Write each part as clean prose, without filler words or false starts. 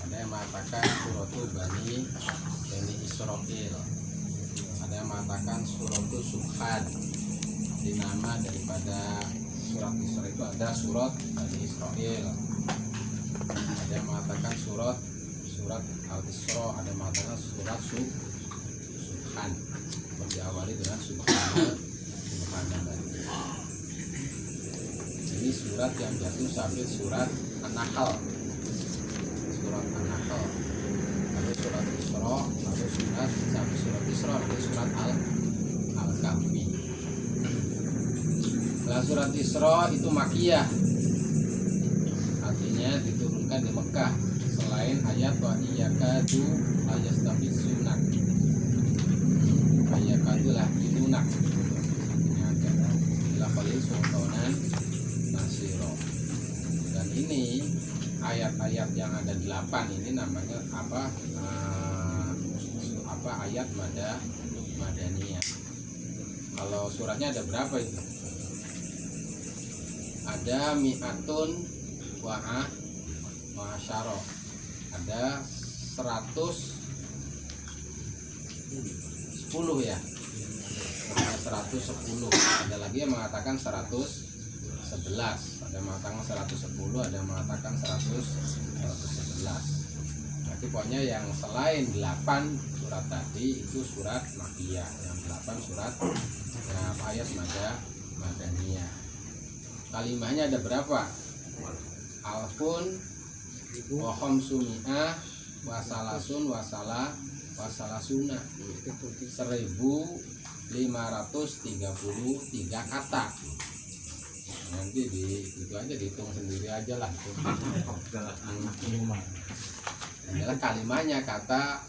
Ada yang mengatakan suratul Bani Israil. Ada yang mengatakan suratul Subhan. Di nama daripada surat Isra itu ada surat Bani Israil. Ada yang mengatakan surat Al-Isra, ada yang mengatakan surat Subhan. Diawali dengan Subhanallah. Ini surat yang jatuh sampai surat An-Nahl. Surat An-Nahl. Lalu surat Isra, lalu surat sampai surat Isra, lalu surat Al-Kahfi. Nah, surat Isra itu Makkiyah. Artinya diturunkan di Mekah. Selain ayat wa iyyakadu ayastabisunak. Ayyakadulah idunak. Sultanan Nasiro. Dan ini ayat-ayat yang ada 8 ini namanya apa ayat Madaniyah. Kalau suratnya ada berapa itu? Ada mi'atun wa asyara. Ada 110 ya. 110. Ada lagi yang mengatakan 111. Ada yang mengatakan 110, ada yang mengatakan 111. Nanti pokoknya yang selain 8 surat tadi itu surat Makkiyah. Yang 8 surat ayat Madaniyah. Kalimahnya ada berapa? Alfun wa khamsumi'ah wasalasun wasalasuna. 1533 kata. Nanti itu aja dihitung sendiri aja lah. Adalah kalimahnya kata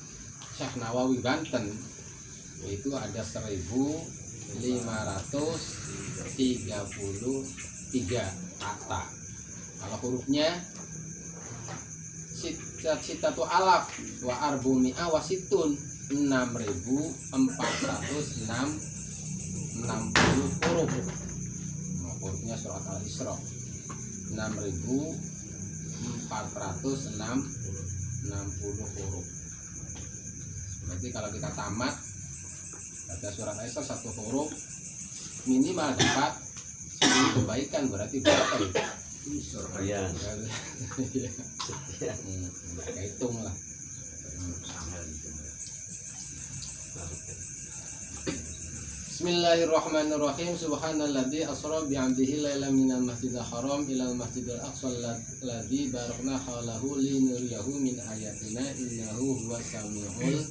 Syekh Nawawi Banten itu ada 1533 kata. Kalau hurufnya sitatu alaf wa arbumi'a wasitun 6.460 huruf. Hurufnya surat Al-Isra 6.460 huruf. Berarti kalau kita tamat baca surat Al-Isra 1 huruf minimal dapat 10 kebaikan. Berarti berapa itu? Sekian. Kita hitung lah. Bismillahirrahmanirrahim. Subhanalladzi asra bi'abdihi lailan minal masjidil haram ilal masjidil aqsa alladzi barakna haulahu linuriyahu min ayatina innahu huwas samiul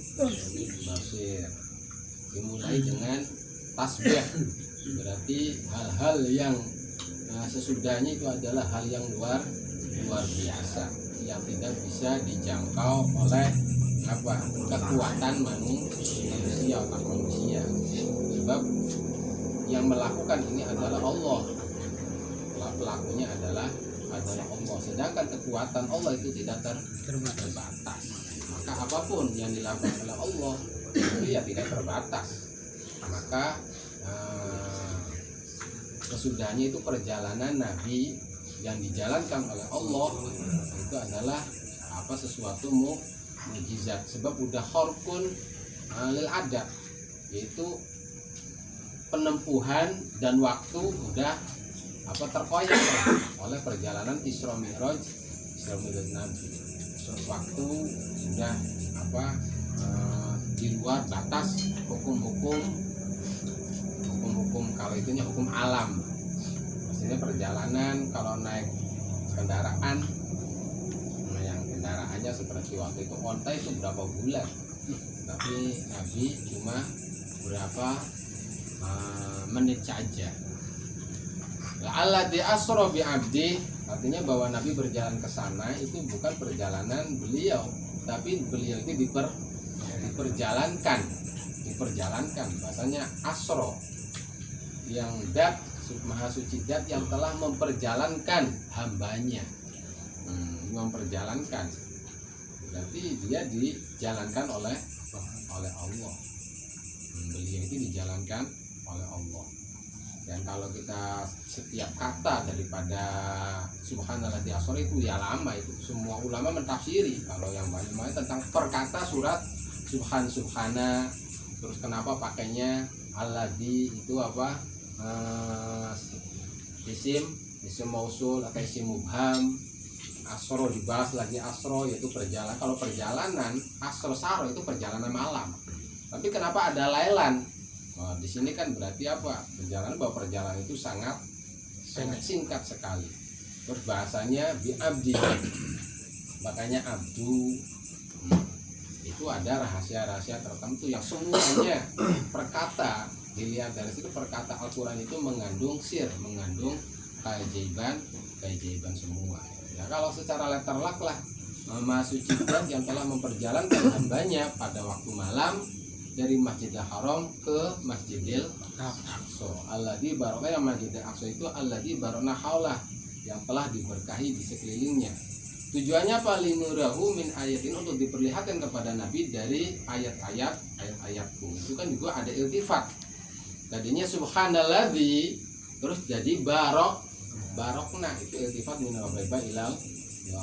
basir. Dimulai dengan tasbih. Berarti hal-hal yang sesudahnya itu adalah hal yang luar biasa yang tidak bisa dijangkau oleh kekuatan manusia, otak manusia. Sebab yang melakukan ini adalah Allah, pelakunya adalah Allah. Sedangkan kekuatan Allah itu tidak terbatas. Maka apapun yang dilakukan oleh Allah itu ya tidak terbatas. Maka sesudahnya itu perjalanan Nabi yang dijalankan oleh Allah itu adalah sesuatu mukjizat. Sebab udah kharqun lil adab, yaitu penempuhan dan waktu udah terkoyak oleh perjalanan Isra Mi'raj Nabi. Waktu sudah di luar batas hukum kalau itunya hukum alam. Maksudnya perjalanan kalau naik kendaraan, yang kendaraannya seperti waktu itu onta itu berapa bulan, tapi Nabi cuma berapa menit saja. Alladzi asra bi abdi, artinya bahwa Nabi berjalan ke sana itu bukan perjalanan beliau, tapi beliau itu diperjalankan. Bahasanya asra, yang dat maha suci dat yang telah memperjalankan hambanya. Memperjalankan berarti dia dijalankan oleh Allah. Beliau itu dijalankan oleh Allah. Dan kalau kita setiap kata daripada subhanalladzi asra itu ya lama, itu semua ulama mentafsiri. Kalau yang banyak tentang perkata surat subhana. Terus kenapa pakainya alladzi itu apa? Isim mausul atau isim mubham. Asro dibahas lagi, asro yaitu perjalanan. Kalau perjalanan asro saro itu perjalanan malam. Tapi kenapa ada lailan? Oh, di sini kan berarti apa? Perjalanan, bahwa perjalanan itu sangat singkat sekali. Terus bahasanya bi abdi, makanya abdu. Itu ada rahasia-rahasia tertentu yang semuanya perkata, dilihat dari situ perkata Al-Quran itu mengandung sir, mengandung keajaiban semua. Ya, kalau secara letterlock lah, Maha Suci zat yang telah memperjalankan hambanya pada waktu malam dari Masjidil Haram ke Masjidil Aqsa. Alladzi barokna, yang Masjidil Aqsa itu alladzi barokna haulah, yang telah diberkahi di sekelilingnya. Tujuannya apa? Linurahu min ayatin, untuk diperlihatkan kepada Nabi dari ayat-ayatku. Itu kan juga ada iltifat. Tadinya subhanalladzi, terus jadi barokna, itu iltifat min al-ghaiba ilal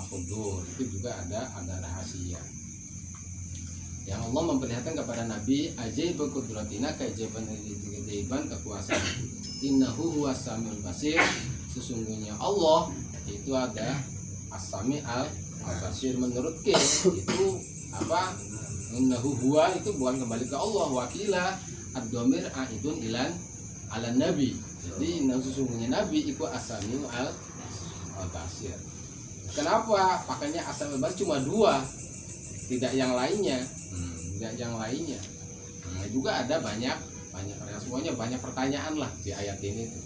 hudur. Itu juga ada rahasia yang Allah memperlihatkan kepada Nabi ajaib qudratina, keajaiban kekuasaan. Innahu huwas samiul basir, sesungguhnya Allah itu ada as-sami al-basir. Menurut itu apa? Innahu huwa itu bukan kembali ke Allah, wakila ad-dhamir aidun ilan ala nabi. Jadi sesungguhnya Nabi itu as-samiu al-basir. Kenapa pakainya as-samiu al-basir cuma dua, tidak yang lainnya? Nah, juga ada banyak semuanya banyak pertanyaan lah di ayat ini tuh.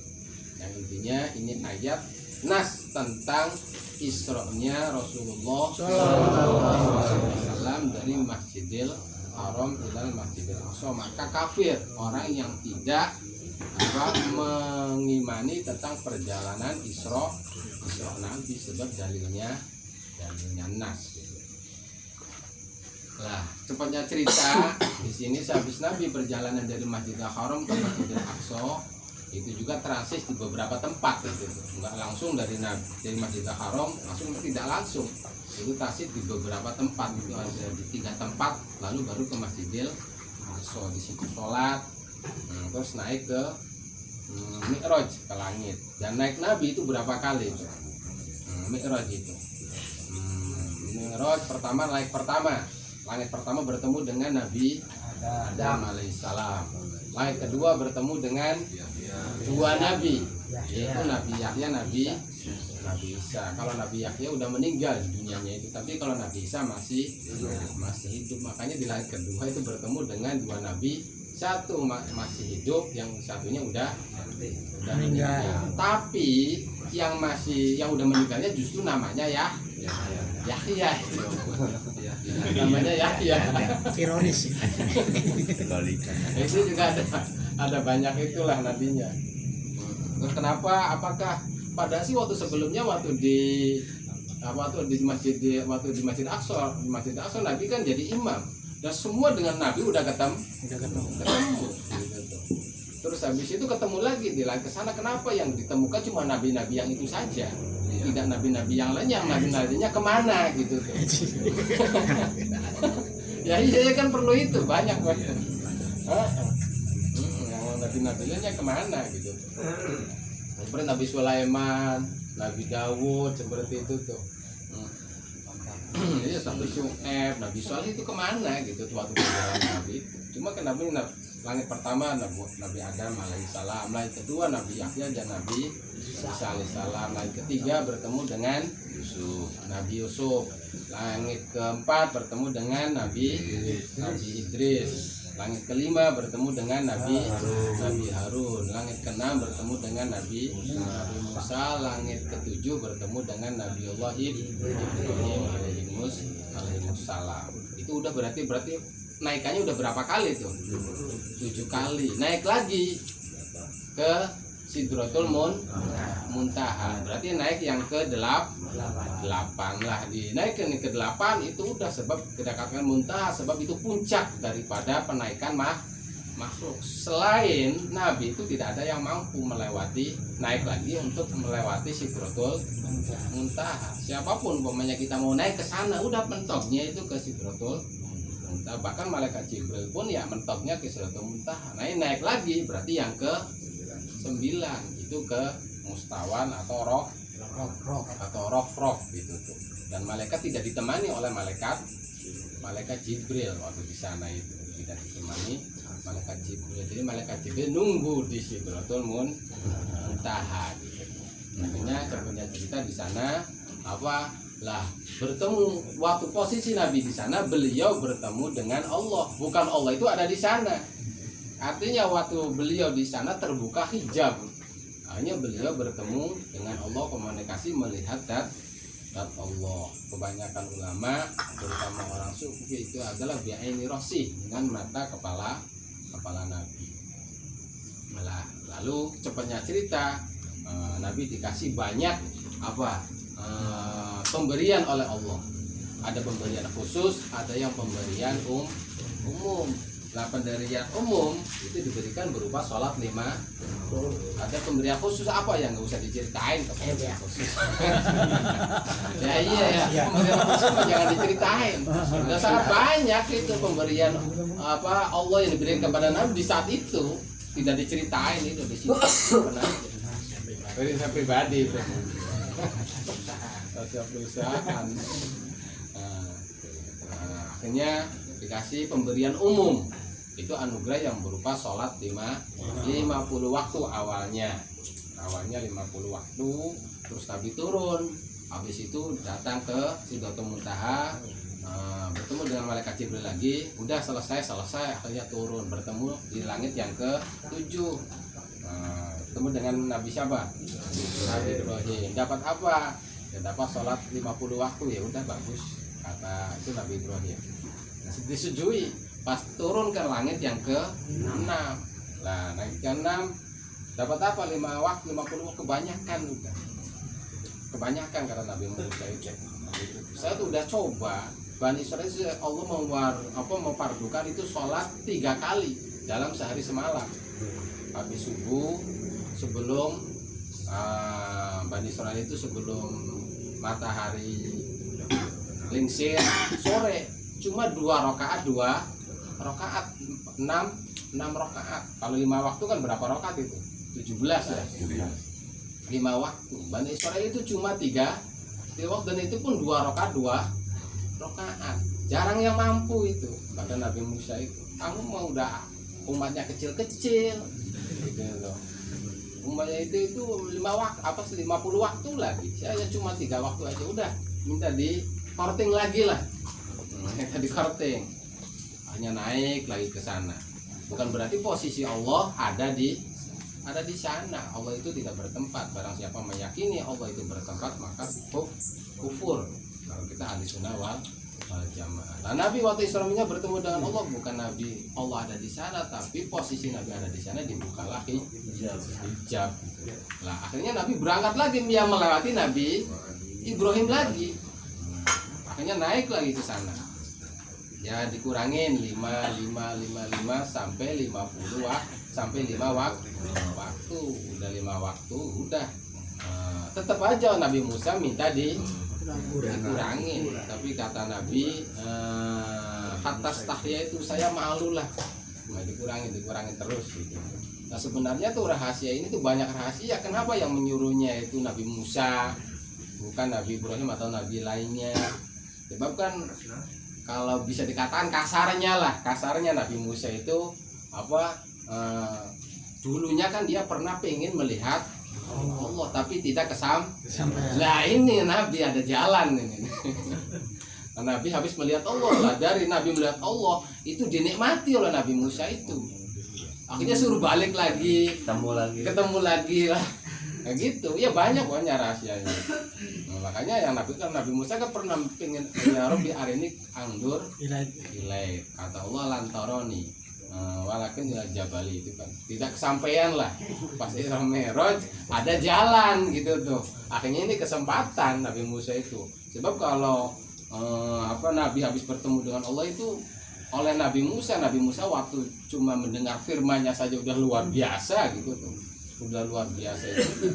Yang intinya ini ayat nas tentang Isra-nya Rasulullah SAW dari Masjidil Haram ilal Masjidil Aqsa. Maka kafir orang yang tidak mengimani tentang perjalanan Isra Nabi, sebab dalilnya nas. Lah, cepatnya cerita di sini sehabis Nabi perjalanan dari Masjidil Haram ke Masjidil Aqsa, itu juga transit di beberapa tempat gitu. Enggak langsung dari Masjidil Haram langsung, tidak langsung. Itu transit di beberapa tempat, itu ada di 3 tempat, lalu baru ke Masjidil Aqsa. Di situ sholat, terus naik ke Mi'raj ke langit. Dan naik Nabi itu berapa kali itu? Mi'raj itu. Mi'raj pertama, naik pertama. Langit pertama bertemu dengan Nabi Adam alaihissalam. Langit kedua bertemu dengan 2 nabi, yaitu Nabi Yahya, Nabi Isa. Kalau Nabi Yahya udah meninggal di dunianya itu, tapi kalau Nabi Isa masih hidup. Makanya di langit kedua itu bertemu dengan 2 nabi, satu masih hidup, yang satunya udah meninggal. Tapi yang udah meninggalnya justru namanya Yahya. Namanya Yahya. Ironis. Itu juga ada banyak itulah nabinya. Terus kenapa? Apakah pada waktu sebelumnya, waktu di Masjid Aqsa, Nabi kan jadi imam, dan semua dengan Nabi udah ketemu. Gitu. Terus habis itu ketemu lagi di langit kesana. Kenapa yang ditemukan cuma nabi-nabi yang itu saja, tidak nabi-nabi yang lain? Yang nabi-nabinya kemana gitu tuh? ya kan perlu itu banyak. Yang nabi-nabinya kemana gitu? Seperti Nabi Sulaiman, Nabi Dawud, seperti itu tuh. Iya, Nabi Syu'aib, Nabi Shalih itu kemana gitu waktu perjalanan Nabi itu? Cuma kan langit pertama Nabi Adam alaihissalam, langit kedua Nabi Yahya dan Nabi Isa alaihissalam, langit ketiga bertemu dengan Nabi Yusuf, langit keempat bertemu dengan Nabi Idris, langit kelima bertemu dengan Nabi Harun, langit keenam bertemu dengan Nabi Musa, langit ketujuh bertemu dengan Nabi Allah Ibrahim alaihissalam. Itu udah berarti naikannya udah berapa kali tuh? 7 kali. Naik lagi ke Sidratul Muntaha. Berarti naik yang ke-8 lah. Naik ke 8 itu udah sebab kedekatan Muntaha, sebab itu puncak daripada penaikan makhluk. Selain Nabi itu tidak ada yang mampu melewati, naik lagi untuk melewati Sidratul Muntaha. Siapapun umpamanya kita mau naik ke sana, udah mentoknya itu ke Sidratul Muntaha. Bahkan malaikat Jibril pun ya mentoknya ke Sidratul Muntaha. Nah, ini naik lagi berarti yang ke 9 itu ke mustawan atau roh gitu tuh. Dan malaikat tidak ditemani oleh malaikat Jibril waktu di sana itu, tidak ditemani malaikat Jibril. Jadi malaikat Jibril nunggu di Sidratul Muntaha gitu. Makanya cerita di sana apa lah, bertemu waktu posisi Nabi di sana, beliau bertemu dengan Allah, bukan Allah itu ada di sana. Artinya waktu beliau di sana terbuka hijab, hanya beliau bertemu dengan Allah, komunikasi, melihat zat Allah. Kebanyakan ulama terutama orang sufi itu adalah bi'aini rosi, dengan mata kepala Nabi. Malah lalu cepatnya cerita, Nabi dikasih banyak pemberian oleh Allah. Ada pemberian khusus, ada yang pemberian umum. Nah, pemberian umum itu diberikan berupa sholat 5. Ada pemberian khusus apa yang nggak usah diceritain, pemberian khusus. ya. Pemberian khusus jangan diceritain. Sudah sangat banyak itu pemberian Allah yang diberikan kepada Nabi di saat itu, tidak diceritain itu di situ. Dari saya pribadi itu. Perusahaan. Akhirnya dikasih pemberian umum, itu anugerah yang berupa sholat 50 waktu awalnya 50 waktu. Terus Nabi turun, habis itu datang ke Sidratul Muntaha, bertemu dengan malaikat Jibril lagi, udah selesai, akhirnya turun, bertemu di langit yang ke-7, bertemu dengan Nabi siapa? Nabi Ibrahim. Dapat apa? Ya dapat sholat 50 waktu. Ya udah bagus, kata itu Nabi Ibrahim. Disetujui. Pas turun ke langit yang ke-6, nah naik ke-6 dapat apa? 50 waktu kebanyakan udah. Kebanyakan kata Nabi Musa itu. Saya tuh udah coba Bani Israil, Allah mempardukan itu sholat 3 kali dalam sehari semalam. Habis subuh, sebelum Bani Israil itu sebelum matahari lingsir, sore cuma 2 rakaat, 6 rakaat. Kalau 5 waktu kan berapa rakaat itu? 17 ya. 5 waktu. Bani Israil itu cuma 3 waktu, dan itu pun 2 rakaat. Jarang yang mampu itu. Kata Nabi Musa itu, kamu mau udah umatnya kecil-kecil gitu loh. Umatnya itu 50 waktu lagi. Saya cuma 3 waktu aja udah. Minta di korting lagi lah. Minta di korting. Hanya naik lagi ke sana. Bukan berarti posisi Allah ada di sana. Allah itu tidak bertempat. Barang siapa meyakini Allah itu bertempat, maka kufur. Kalau kita ahli sunnah wal jamaah. Nah, Nabi waktu Isra-Mi'raj bertemu dengan Allah, bukan Nabi Allah ada di sana, tapi posisi Nabi ada di sana, dibukalah hijab. Nah, akhirnya Nabi berangkat lagi, dia melewati Nabi Ibrahim lagi. Akhirnya naik lagi ke sana. Ya dikurangin 5 sampai 50 sampai 5 waktu. Udah 5 waktu udah. Tetap aja Nabi Musa minta dikurangin, tapi kata Nabi atas tahya itu saya malu lah, dikurangin terus gitu. Nah sebenarnya tuh rahasia ini tuh banyak rahasia. Kenapa yang menyuruhnya itu Nabi Musa, bukan Nabi Ibrahim atau Nabi lainnya? Sebab kan kalau bisa dikatakan kasarnya Nabi Musa itu dulunya kan dia pernah pengen melihat Allah, tapi tidak kesampaian. Nah ini Nabi ada jalan ini. Nabi habis melihat Allah lah, dari Nabi melihat Allah itu dinikmati oleh Nabi Musa itu. Akhirnya suruh balik lagi, ketemu lagi lah. Kayak gitu. Ya banyak rahasianya. Nah, makanya yang Nabi Musa kan pernah pengen, ya Rabbi arini angdur ilai. Kata Allah lantaroni. Walakin ila jabali, itu kan tidak kesampaian lah. Pas Isra Mi'raj ada jalan gitu tuh. Akhirnya ini kesempatan Nabi Musa itu. Sebab kalau Nabi habis bertemu dengan Allah itu oleh Nabi Musa waktu cuma mendengar firman-Nya saja udah luar biasa gitu tuh. Udah luar biasa itu.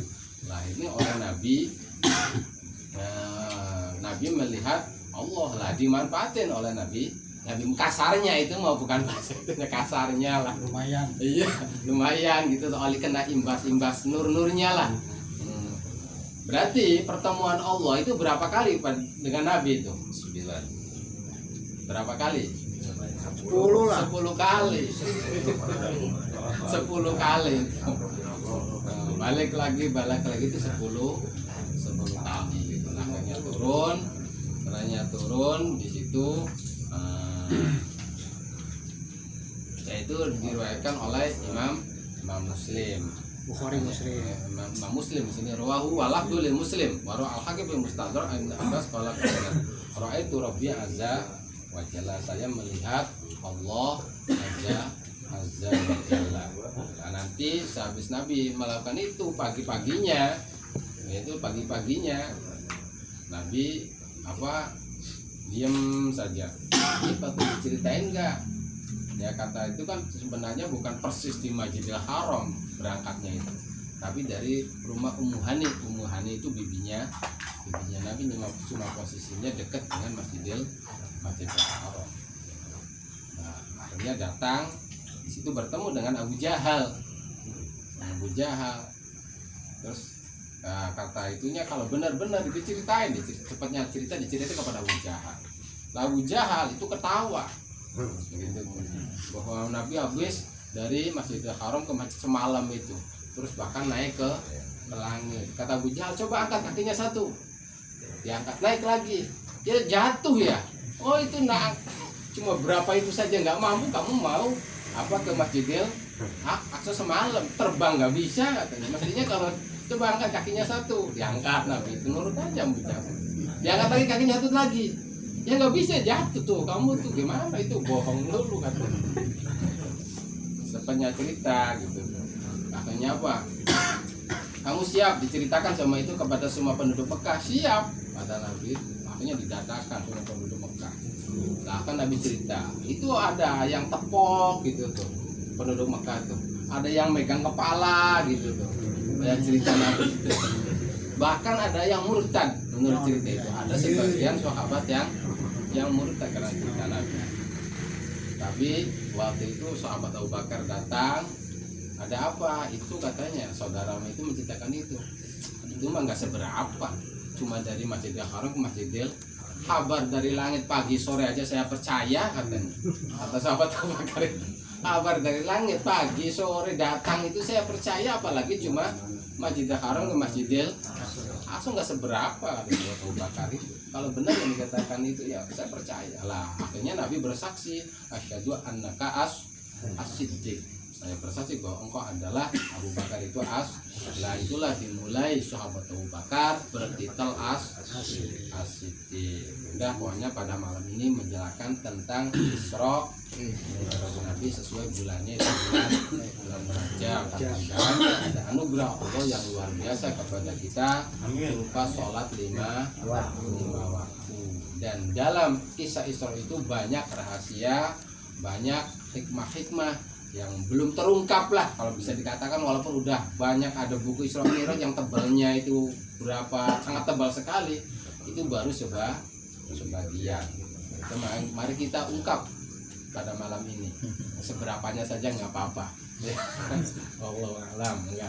Nah, ini oleh Nabi melihat Allah lah dimanfaatin oleh Nabi kasarnya itu mau bukan bahasa itu kasarnya lah. Lumayan. Iya, lumayan gitu oleh kena imbas nur-nurnya lah. Berarti pertemuan Allah itu berapa kali dengan Nabi itu? 9. Berapa kali? 10 lah. 10 kali. 10 kali. Balik lagi itu 10 kali gitu. Akhirnya turun di situ yaitu diriwayatkan oleh Imam Muslim. Bukhari Muslim. Imam Muslim di sini rawahu walafdul Muslim wa al-Hakim bil Mustadrak an Abbas qala ra'aitu Rabbi azza wa jalla, saya melihat Allah azza wa jalla. Nah, nanti sehabis Nabi melakukan itu pagi-paginya Nabi diam saja. Ini patut diceritain enggak? Ya, kata itu kan sebenarnya bukan persis di Masjidil Haram berangkatnya itu, tapi dari rumah Ummu Hani. Ummu Hani itu bibinya Nabi, cuma posisinya dekat dengan Masjidil Haram. Nah, akhirnya datang di situ bertemu dengan Abu Jahal. Terus kata itunya kalau benar-benar diceritain, cepatnya diceritain kepada Abu Jahal. Abu Jahal itu ketawa gitu, bahwa Nabi habis dari Masjidil Haram ke masjid semalam itu, terus bahkan naik ke langit. Kata Abu Jahal, coba angkat kakinya satu, diangkat, naik lagi, dia jatuh ya. Oh itu cuma berapa itu saja nggak mampu, kamu mau ke Masjidil Aqsa semalam, terbang nggak bisa katanya. Mestinya kalau coba angkat kakinya satu, diangkat. Nabi itu nurut aja Abu Jahal. Diangkat lagi kakinya satu lagi, ya nggak bisa, jatuh tuh, kamu tuh gimana, itu bohong dulu katanya. Sepanjang cerita gitu. Akhirnya apa? Kamu siap diceritakan sama itu kepada semua penduduk Mekah? Siap, kata Nabi. Akhirnya didatakan semua penduduk Mekah. Nah, kan Nabi cerita, itu ada yang tepok gitu tuh, penduduk Mekah tuh. Ada yang megang kepala gitu tuh. Banyak cerita Nabi. Bahkan ada yang murtad menurut cerita itu. Ada sebagian sahabat yang murtad karena cerita Nabi. Tapi waktu itu sahabat Abu Bakar datang, ada apa? Itu katanya saudaramu itu menceritakan itu mah nggak seberapa, cuma dari Masjidil Haram ke Masjidil, kabar dari langit pagi sore aja saya percaya katanya. Kata sahabat Abu Bakar itu, kabar dari langit pagi sore datang itu saya percaya, apalagi cuma Masjidil Haram ke Masjidil Aqsa nggak seberapa. Abu Bakar itu kalau benar yang dikatakan itu ya saya percaya lah. Akhirnya Nabi bersaksi, asyhadu annaka as-siddiq, saya bersaksi bahwa engkau adalah Abu Bakar itu lah. Itulah dimulai sahabat Abu Bakar bertitel as-siddiq. Udah, pokoknya pada malam ini menjelaskan tentang Isra Nabi sesuai bulannya, itu bulan Rajab. Mudah-mudahan ada anugerah Allah yang luar biasa kepada kita berupa sholat 5 waktu. Dan dalam kisah Isra itu banyak rahasia, banyak hikmah-hikmah yang belum terungkap lah kalau bisa dikatakan, walaupun udah banyak ada buku Isra Mi'raj yang tebalnya itu sangat tebal sekali, itu baru sebagian. Mari kita ungkap pada malam ini, seberapanya saja nggak apa-apa. Allah alam, enggak.